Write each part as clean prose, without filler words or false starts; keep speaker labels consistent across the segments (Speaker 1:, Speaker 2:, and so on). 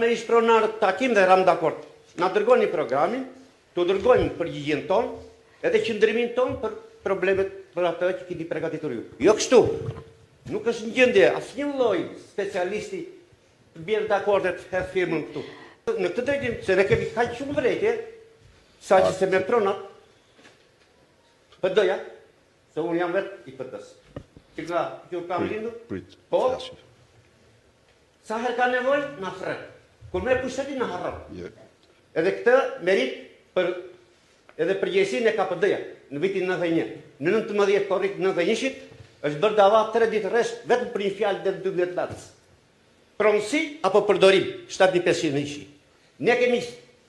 Speaker 1: me ish pronarët takim dhe ram dakord. Na dërgoni programin, të dërgojmë përgjigjen tonë, edhe qëndrimin tonë për problemet për atë që keni përgatitur ju. Jo kështu. Nuk është në gjendje asnjë lloj specialisti të bjerë dakordet her firmën këtu. Në këtë drejtim, se ne kemi kaq shumë vërejtje, sa që se me pronat, PD-ja, se unë jam vetë i PD-s. Që kam lindur, po, sa her ka nevoj, na fret. Kur me pushteti, na harron. Edhe këtë merit për edhe përgjegjësinë e KPD-ja në vitin 91. Në 19 korrik 91-shit është bërë dava 3 ditë rresht vetëm për një fjalë deri 12 datës. Pronësi apo përdorim 7500 ishi. Ne kemi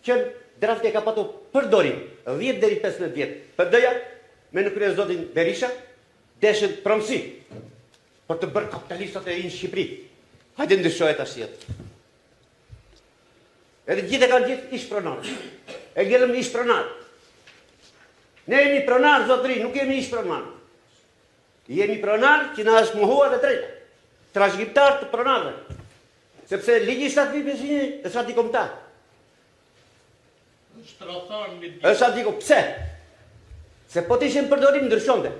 Speaker 1: qenë drafti ka patur përdorim 10 deri 15 vjet. PD-ja me në krye zotin Berisha deshin pronësi për të bërë kapitalistat e rinë në Shqipëri. Hajde ndryshohet tash jetë. Edhe gjithë e kanë gjithë ish pronarë. E gjelëm ish pronarë. Ne jemi pronarë, zotëri, nuk jemi ish pronarë. Jemi pronarë që na është mohuar dhe drejta. Trashëgimtar të pronarëve. Sepse ligji shtatëdhjetë është antikomtar. Është antikomtar. Pse? Se po të ishin përdorim ndryshonte.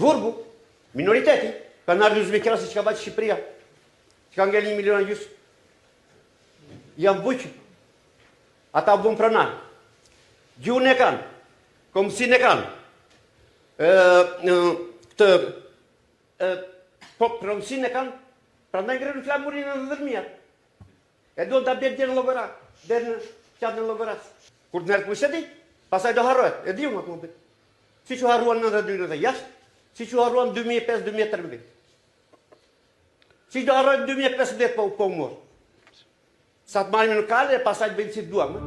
Speaker 1: Vurgu, minoriteti, kanë ardhur Uzbekistanit që ka bërë Shqipëria, që ka ngel 1 milion gjys. Janë buqë. Ata bën pronar. Gjuhën e kanë, komësin e kanë. Po pronësin e kanë, prandaj ngrenë flamurin në 10.000. E duhet ta bjerë deri në llogara, deri në qatë në llogaras. Kur të merret pushteti, pastaj do harrohet. E diu më atë moment. Siç u harruan në 92-96, siç u harruan 2005-2013. Siç do harrohet 2015 po mor. Sa të marrim në kalë e pastaj të bëjmë si duam.